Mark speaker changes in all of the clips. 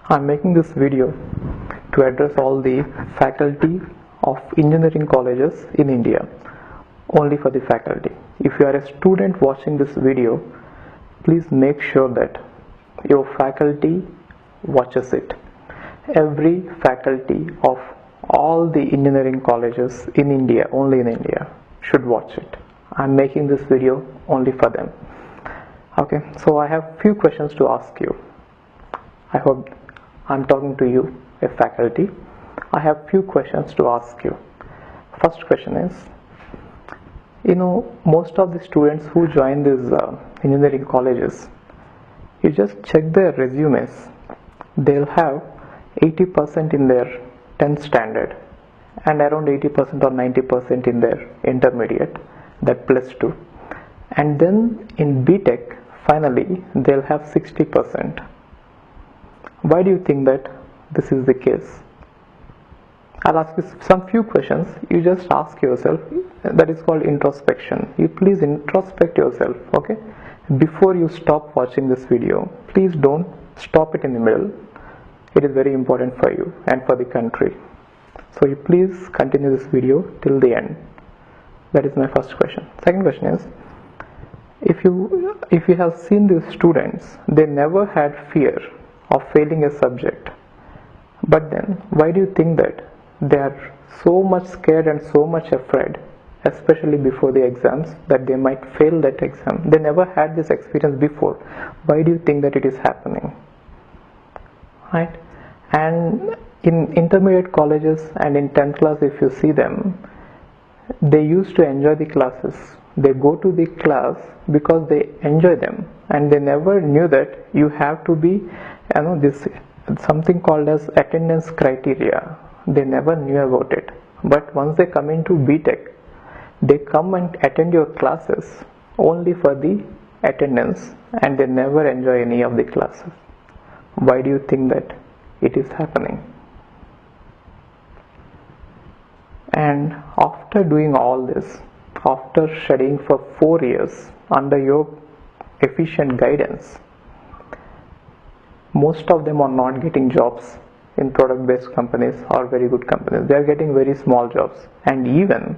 Speaker 1: I'm making this video to address all the faculty of engineering colleges in India, only for the faculty. If you are a student watching this video, please make sure that your faculty watches it. Every faculty of all the engineering colleges in India, only in India, should watch it. I'm making this video only for them. Okay, so I have few questions to ask you. I hope I'm talking to you, a faculty. I have few questions to ask you. First question is, most of the students who join these engineering colleges, you just check their resumes, they'll have 80% in their 10th standard and around 80% or 90% in their intermediate, that +2, and then in BTech finally they'll have 60%. Why do you think that this is the case? I'll ask you some few questions. You just ask yourself. That is called introspection. You please introspect yourself, okay? Before you stop watching this video, please don't stop it in the middle. It is very important for you and for the country. So you please continue this video till the end. That is my first question. Second question is, if you have seen these students, they never had fear of failing a subject. But then, why do you think that they are so much scared and so much afraid, especially before the exams, that they might fail that exam? They never had this experience before. Why do you think that it is happening? Right? And in intermediate colleges and in 10th class, if you see them, they used to enjoy the classes. They go to the class because they enjoy them, and they never knew that you have to be, this something called as attendance criteria. They never knew about it. But once they come into BTech, they come and attend your classes only for the attendance, and they never enjoy any of the classes. Why do you think that it is happening? And after doing all this, after studying for 4 years under your efficient guidance, most of them are not getting jobs in product-based companies or very good companies. They are getting very small jobs, and even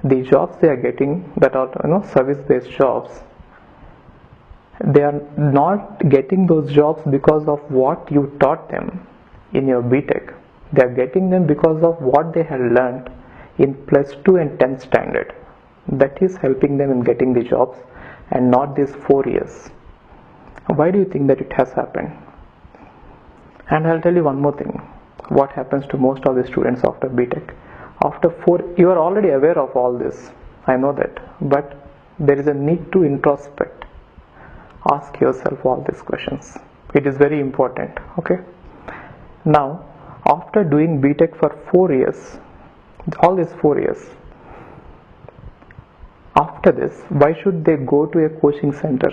Speaker 1: the jobs they are getting that are service-based jobs, they are not getting those jobs because of what you taught them in your BTech. They are getting them because of what they had learned in +2 and 10th standard. That is helping them in getting the jobs, and not these 4 years. Why do you think that it has happened? And I'll tell you one more thing. What happens to most of the students after BTech? After 4, you are already aware of all this. I know that. But there is a need to introspect. Ask yourself all these questions. It is very important. Okay? Now, after doing BTech for 4 years, all these 4 years, after this, why should they go to a coaching center?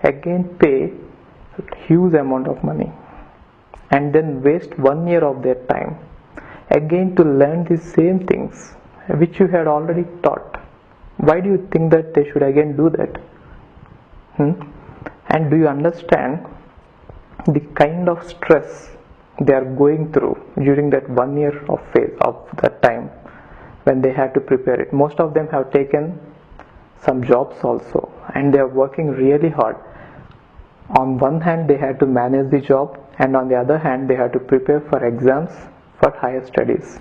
Speaker 1: Again pay huge amount of money, and then waste 1 year of their time again to learn the same things which you had already taught. Why do you think that they should again do that? And do you understand the kind of stress they are going through during that 1 year of phase of that time when they had to prepare it? Most of them have taken some jobs also, and they are working really hard. On one hand, they had to manage the job, and on the other hand, they had to prepare for exams for higher studies,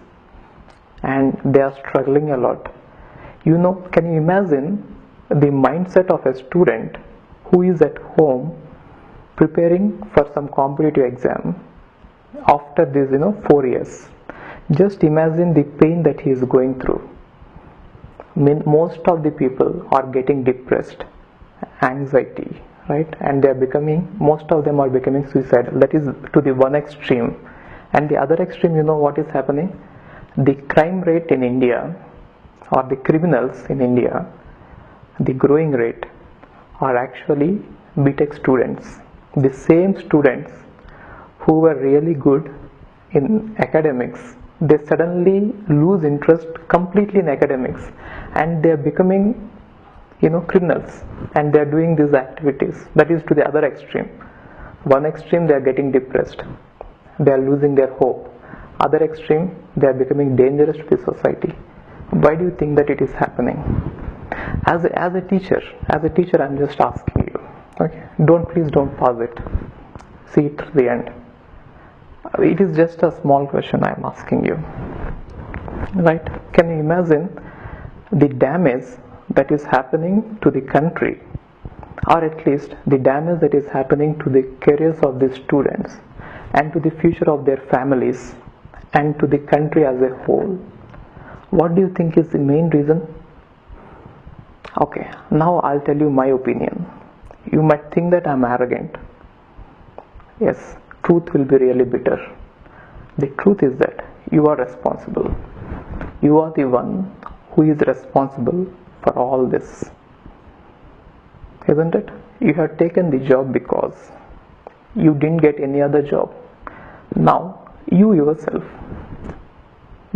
Speaker 1: and they are struggling a lot. Can you imagine the mindset of a student who is at home preparing for some competitive exam after these 4 years? Just imagine the pain that he is going through. Most of the people are getting depressed, anxiety, right? And most of them are becoming suicidal. That is to the one extreme. And the other extreme, what is happening? The crime rate in India, or the criminals in India, the growing rate, are actually BTech students. The same students who were really good in academics, they suddenly lose interest completely in academics, and they are becoming criminals, and they are doing these activities. That is to the other extreme. One extreme, they are getting depressed, they are losing their hope. Other extreme, they are becoming dangerous to the society. Why do you think that it is happening? As a teacher, I'm just asking you. Okay, please don't pause it. See it to the end. It is just a small question I am asking you. Right? Can you imagine the damage that is happening to the country, or at least the damage that is happening to the careers of the students and to the future of their families and to the country as a whole? What do you think is the main reason? Okay, now I'll tell you my opinion. You might think that I'm arrogant. Yes, truth will be really bitter. The truth is that you are responsible. You are the one who is responsible for all this. Isn't it? You have taken the job because you didn't get any other job. Now, you yourself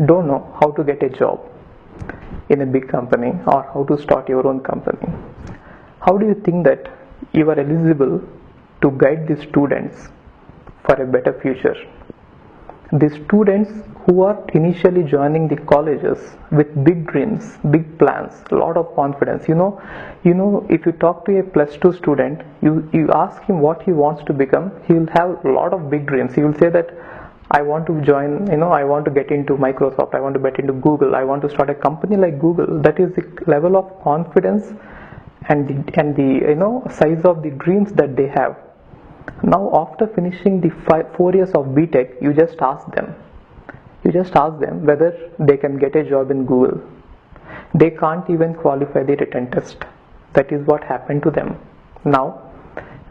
Speaker 1: don't know how to get a job in a big company or how to start your own company. How do you think that you are eligible to guide the students for a better future? The students who are initially joining the colleges with big dreams, big plans, a lot of confidence. You know, if you talk to a +2 student, you ask him what he wants to become, he will have a lot of big dreams. He will say that I want to join, I want to get into Microsoft, I want to get into Google, I want to start a company like Google. That is the level of confidence and the size of the dreams that they have. Now, after finishing the 4 years of BTech, you just ask them whether they can get a job in Google. They can't even qualify the written test. That is what happened to them. Now,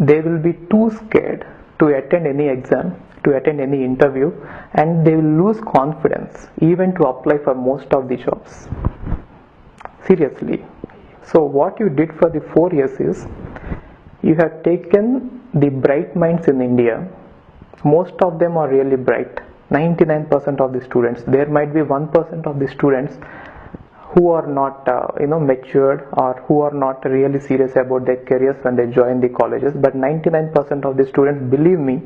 Speaker 1: they will be too scared to attend any exam, to attend any interview, and they will lose confidence even to apply for most of the jobs. Seriously. So what you did for the 4 years is, you have taken the bright minds in India. Most of them are really bright. 99% of the students. There might be 1% of the students who are not matured, or who are not really serious about their careers when they join the colleges. But 99% of the students, believe me,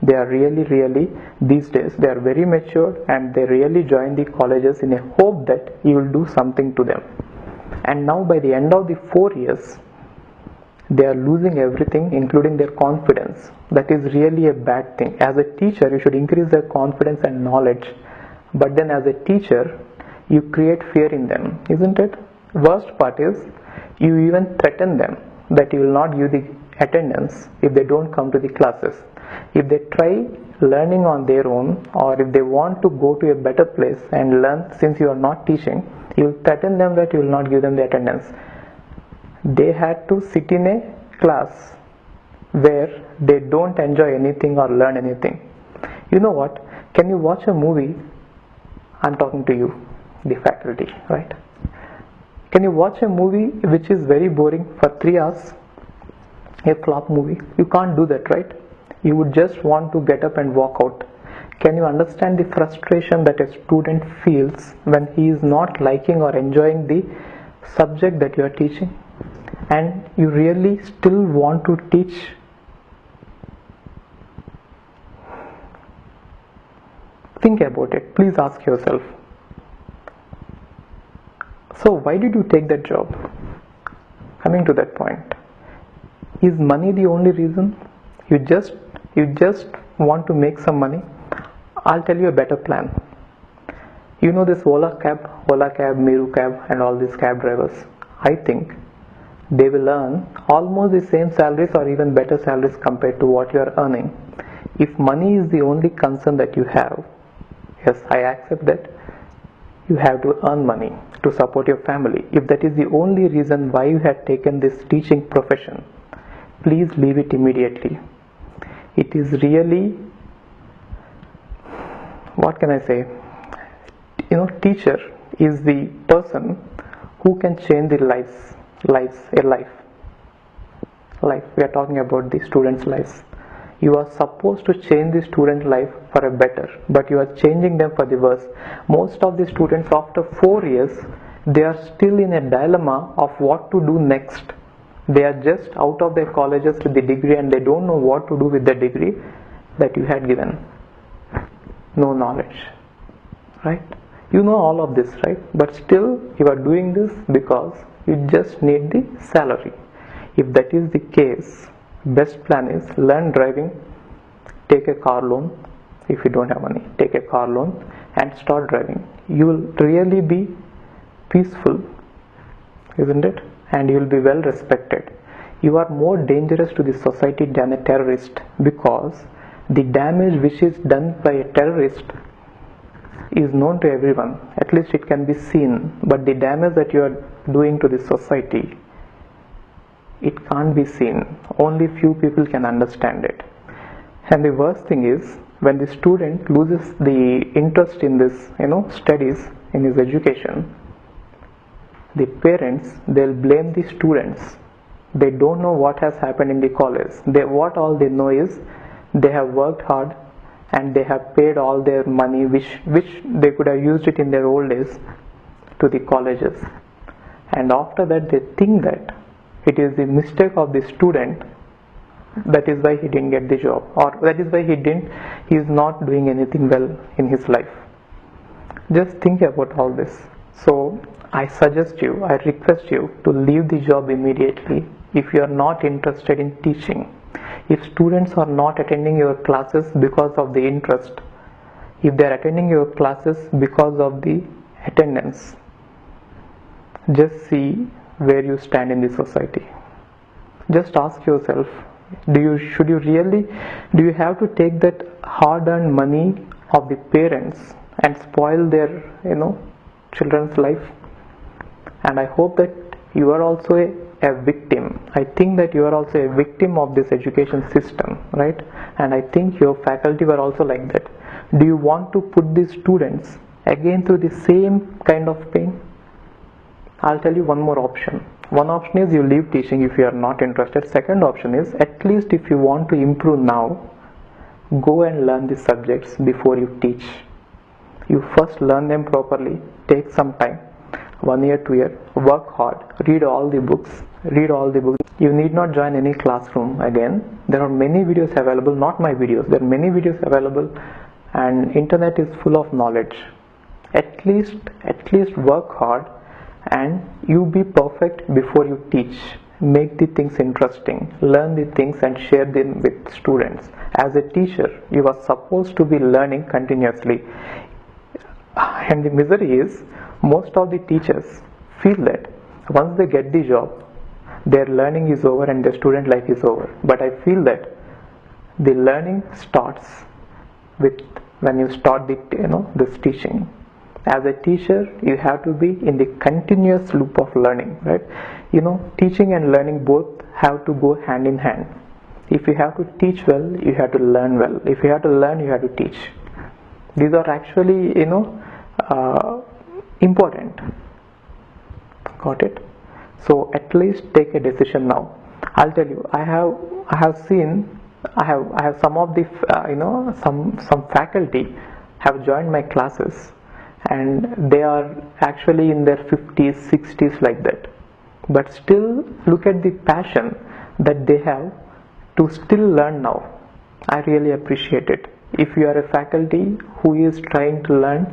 Speaker 1: they are really these days, they are very matured, and they really join the colleges in a hope that you will do something to them. And now by the end of the 4 years, they are losing everything, including their confidence. That is really a bad thing. As a teacher, you should increase their confidence and knowledge. But then as a teacher, you create fear in them, isn't it? Worst part is, you even threaten them that you will not give the attendance if they don't come to the classes. If they try learning on their own, or if they want to go to a better place and learn, since you are not teaching, you will threaten them that you will not give them the attendance. They had to sit in a class where they don't enjoy anything or learn anything. You know what? Can you watch a movie? I'm talking to you, the faculty, right? Can you watch a movie which is very boring for 3 hours? A flop movie? You can't do that, right? You would just want to get up and walk out. Can you understand the frustration that a student feels when he is not liking or enjoying the subject that you are teaching? And you really still want to teach? Think about it. Please ask yourself. So why did you take that job? Coming to that point. Is money the only reason? You just want to make some money? I'll tell you a better plan. You know this Ola cab, Meru cab, and all these cab drivers. I think they will earn almost the same salaries or even better salaries compared to what you are earning. If money is the only concern that you have, yes, I accept that you have to earn money to support your family. If that is the only reason why you have taken this teaching profession, please leave it immediately. It is really, what can I say? Teacher is the person who can change the life. We are talking about the students' lives. You are supposed to change the student life for a better, but you are changing them for the worse. Most of the students, after 4 years, they are still in a dilemma of what to do next. They are just out of their colleges with the degree and they don't know what to do with the degree that you had given. No knowledge, right? You know all of this, right? But still you are doing this because you just need the salary. If that is the case, best plan is learn driving, take a car loan. If you don't have money, take a car loan and start driving. You will really be peaceful, isn't it? And you will be well respected. You are more dangerous to the society than a terrorist, because the damage which is done by a terrorist is known to everyone. At least it can be seen. But the damage that you are doing to the society, it can't be seen. Only few people can understand it. And the worst thing is, when the student loses the interest in this, studies, in his education, the parents, they'll blame the students. They don't know what has happened in the college. What all they know is they have worked hard and they have paid all their money, which they could have used it in their old days, to the colleges. And after that they think that it is the mistake of the student, that is why he didn't get the job, or that is why he is not doing anything well in his life. Just think about all this. So I suggest you, I request you to leave the job immediately if you are not interested in teaching. If students are not attending your classes because of the interest, if they are attending your classes because of the attendance, just see where you stand in the society. Just ask yourself, do you have to take that hard-earned money of the parents and spoil their children's life? And I hope that you are also a victim. I think that you are also a victim of this education system, right? And I think your faculty were also like that. Do you want to put these students again through the same kind of pain? I'll tell you one more option. One option is you leave teaching if you are not interested. Second option is, at least if you want to improve now, go and learn the subjects before you teach. You first learn them properly, take some time, 1 year, 2 year, work hard, read all the books. You need not join any classroom again. There are many videos available, not my videos, there are many videos available, and internet is full of knowledge. At least work hard and you be perfect before you teach. Make the things interesting, learn the things and share them with students. As a teacher, you are supposed to be learning continuously. And the misery is, most of the teachers feel that once they get the job, their learning is over and their student life is over. But I feel that the learning starts with when you start this teaching. As a teacher, you have to be in the continuous loop of learning, right? Teaching and learning both have to go hand in hand. If you have to teach well, you have to learn well. If you have to learn, you have to teach. These are actually, important. Got it? So at least take a decision now. I'll tell you, I have some of the some faculty have joined my classes, and they are actually in their 50s, 60s, like that. But still, look at the passion that they have to still learn now. I really appreciate it. If you are a faculty who is trying to learn,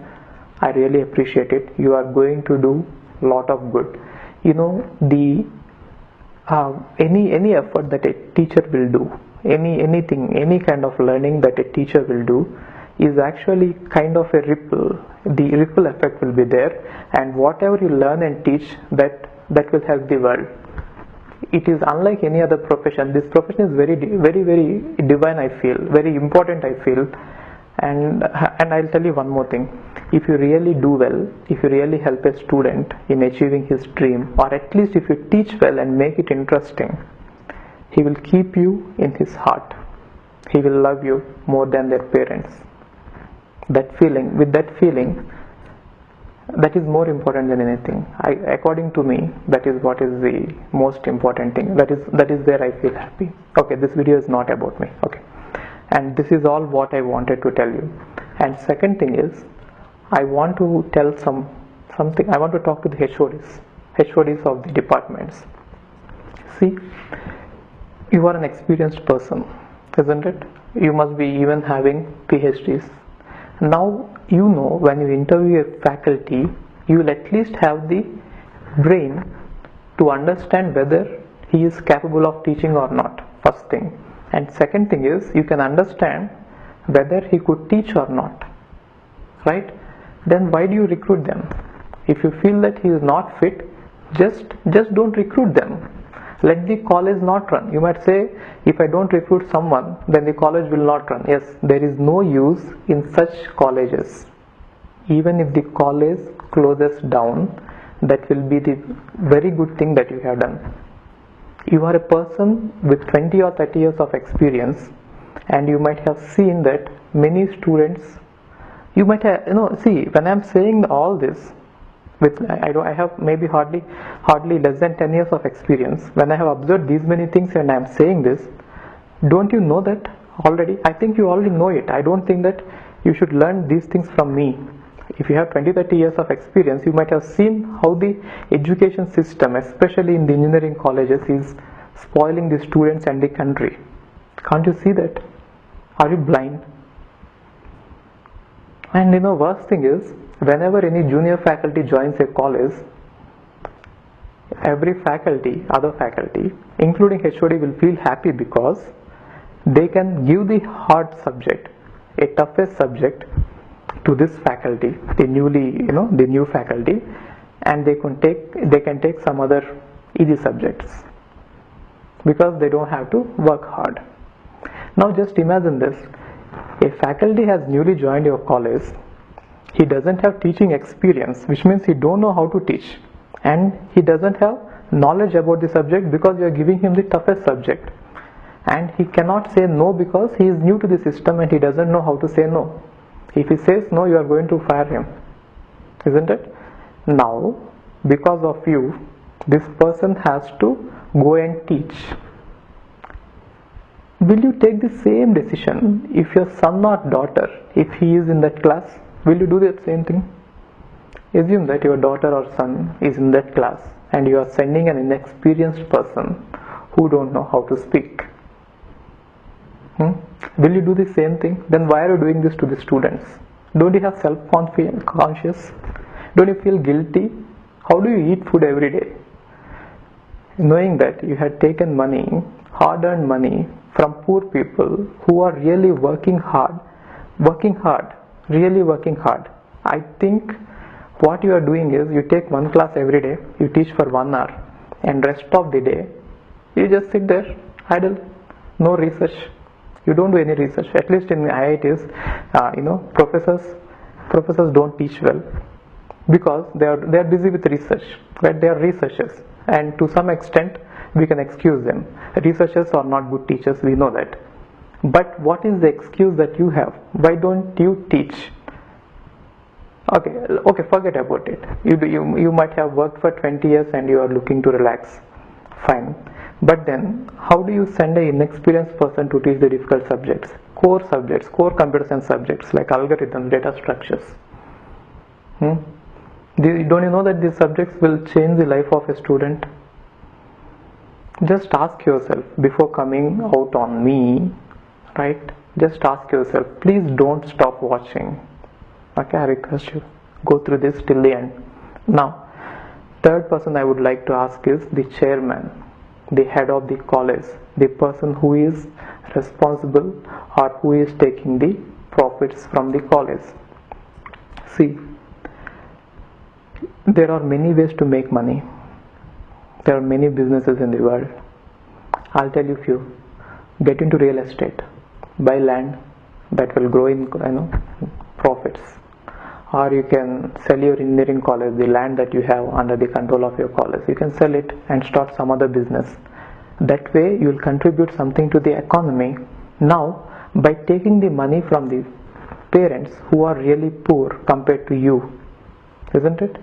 Speaker 1: I really appreciate it. You are going to do a lot of good. Any effort that a teacher will do, any kind of learning that a teacher will do, is actually kind of a ripple. The ripple effect will be there, and whatever you learn and teach, that will help the world. It is unlike any other profession. This profession is very, very, very divine, I feel, very important, I feel. And I'll tell you one more thing. If you really do well, if you really help a student in achieving his dream, or at least if you teach well and make it interesting, he will keep you in his heart. He will love you more than their parents. That feeling, that is more important than anything. According to me, that is what is the most important thing. That is where I feel happy. Okay, this video is not about me. Okay, and this is all what I wanted to tell you. And second thing is, I want to tell something. I want to talk to the HODs of the departments. See, you are an experienced person, isn't it? You must be even having PhDs. Now you know when you interview a faculty, you will at least have the brain to understand whether he is capable of teaching or not, first thing. And second thing is, you can understand whether he could teach or not, right? Then why do you recruit them? If you feel that he is not fit, just don't recruit them. Let the college not run. You might say, if I don't recruit someone, then the college will not run. Yes, there is no use in such colleges. Even if the college closes down, that will be the very good thing that you have done. You are a person with 20 or 30 years of experience, and you might have seen that many students, you might have, see, when I am saying all this, I have maybe hardly less than 10 years of experience. When I have observed these many things and I am saying this, don't you know that already? I think you already know it. I don't think that you should learn these things from me. If you have 20-30 years of experience, you might have seen how the education system, especially in the engineering colleges, is spoiling the students and the country. Can't you see that? Are you blind? And worst thing is, whenever any junior faculty joins a college, every faculty, other faculty, including HOD, will feel happy because they can give the hard subject, a toughest subject, to this faculty, the new faculty, and they can take some other easy subjects because they don't have to work hard. Now just imagine this: a faculty has newly joined your college. He doesn't have teaching experience, which means he don't know how to teach, and he doesn't have knowledge about the subject because you are giving him the toughest subject, and he cannot say no because he is new to the system and he doesn't know how to say no. If he says no, you are going to fire him, isn't it? Now, because of you, this person has to go and teach. Will you take the same decision if your son or daughter, if he is in that class? Will you do that same thing? Assume that your daughter or son is in that class and you are sending an inexperienced person who don't know how to speak. Will you do the same thing? Then why are you doing this to the students? Don't you have self-conscious? Don't you feel guilty? How do you eat food every day? Knowing that you had taken money, hard-earned money, from poor people who are really working hard, really working hard. I think what you are doing is, you take one class every day, you teach for 1 hour, and rest of the day you just sit there idle, no research. You don't do any research. At least in IITs, professors don't teach well because they are busy with research, right? They are researchers, and to some extent we can excuse them. Researchers are not good teachers, we know that. But what is the excuse that you have? Why don't you teach? Okay, forget about it. You might have worked for 20 years and you are looking to relax. Fine. But then, how do you send an inexperienced person to teach the difficult subjects? Core subjects, core computer science subjects like algorithms, data structures. Don't you know that these subjects will change the life of a student? Just ask yourself before coming out on me, right? Just ask yourself, please don't stop watching. Okay, I request you, go through this till the end. Now, third person I would like to ask is the chairman, the head of the college, the person who is responsible or who is taking the profits from the college. See, there are many ways to make money. There are many businesses in the world. I'll tell you few. Get into real estate, buy land that will grow in profits, or you can sell your engineering college, the land that you have under the control of your college. You can sell it and start some other business. That way you will contribute something to the economy. Now, by taking the money from the parents who are really poor compared to you, isn't it?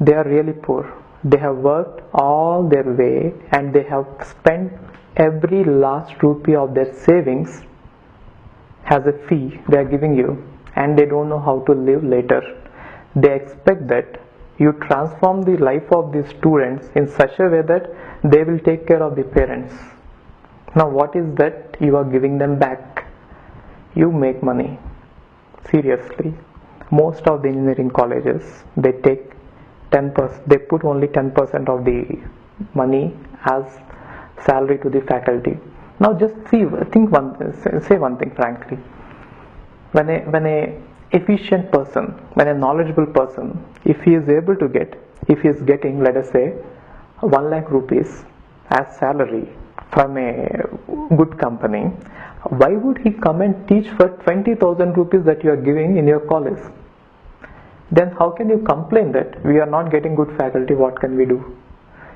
Speaker 1: They are really poor. They have worked all their way and they have spent every last rupee of their savings as a fee they are giving you, and they don't know how to live later. They expect that You transform the life of the students in such a way that they will take care of the parents. Now what is that you are giving them back? You make money. Seriously. Most of the engineering colleges, they take 10%, they put only 10% of the money as salary to the faculty. Now just say one thing frankly. When a efficient person, when a knowledgeable person, if he is getting, let us say, 1 lakh rupees as salary from a good company, why would he come and teach for 20,000 rupees that you are giving in your college? Then how can you complain that we are not getting good faculty? What can we do?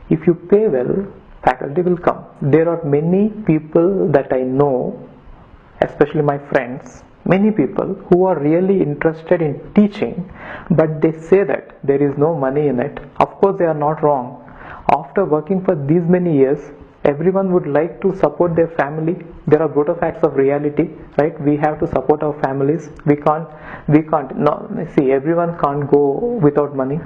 Speaker 1: If you pay well, faculty will come. There are many people that I know, especially my friends, many people who are really interested in teaching, but they say that there is no money in it. Of course they are not wrong. After working for these many years, everyone would like to support their family. There are brutal facts of reality, right? We have to support our families. We can't no, see, everyone can't go without money.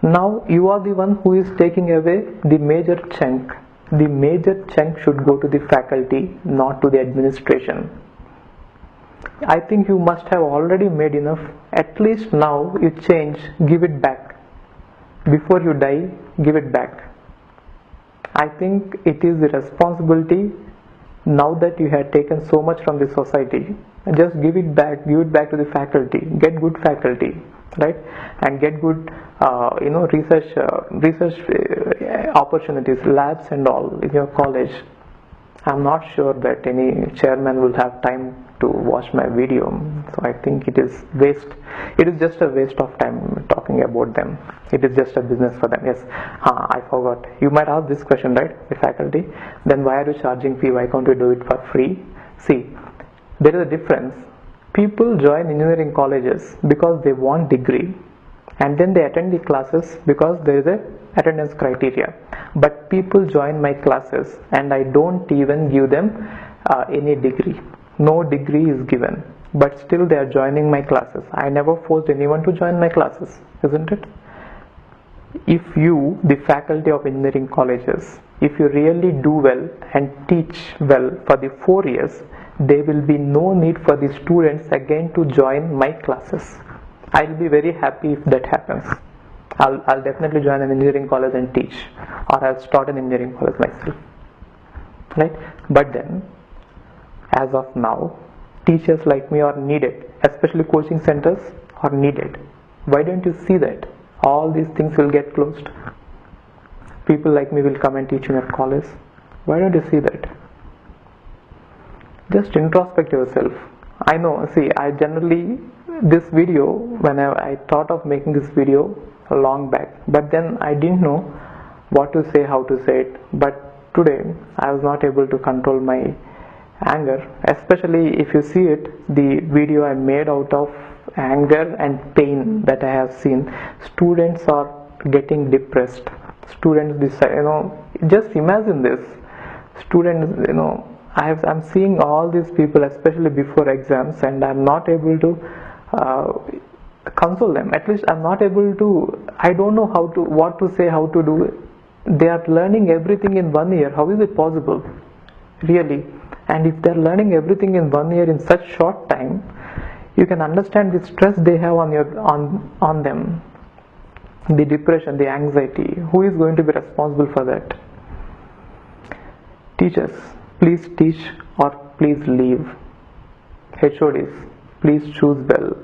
Speaker 1: Now you are the one who is taking away the major chunk. The major chunk should go to the faculty, not to the administration. I think you must have already made enough. At least now you change, give it back. Before you die, give it back. I think it is the responsibility, now that you have taken so much from the society, just give it back to the faculty. Get good faculty, right? And get good research opportunities, labs and all in your college. I'm not sure that any chairman will have time to watch my video, so I think it is just a waste of time talking about them. It is just a business for them. Yes, I forgot. You might ask this question, right? The faculty, then why are you charging fee? Why can't you do it for free? See, there is a difference. People join engineering colleges because they want degree, and then they attend the classes because there is a attendance criteria. But people join my classes and I don't even give them any degree. No degree is given, but still they are joining my classes. I never forced anyone to join my classes, isn't it? If you, the faculty of engineering colleges, if you really do well and teach well for the 4 years, there will be no need for the students again to join my classes. I'll be very happy if that happens. I'll definitely join an engineering college and teach, or I'll start an engineering college myself, right? But then, as of now, teachers like me are needed, especially coaching centers are needed. Why don't you see that? All these things will get closed. People like me will come and teach in your college. Why don't you see that? Just introspect yourself. I know, see, I generally, this video, when I thought of making this video long back, but then I didn't know what to say, how to say it. But today I was not able to control my anger, especially if you see it, the video I made out of anger and pain that I have seen. Students are getting depressed. Students decide, just imagine this. Students, I'm seeing all these people, especially before exams, and I'm not able to console them. At least I'm not able to, I don't know what to say, how to do it. They are learning everything in 1 year. How is it possible? Really? And if they're learning everything in 1 year in such short time, you can understand the stress they have on them, the depression, the anxiety. Who is going to be responsible for that? Teachers, please teach or please leave. HODs, please choose well.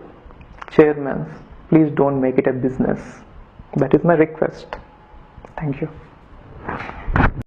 Speaker 1: Chairmen, please don't make it a business. That is my request. Thank you.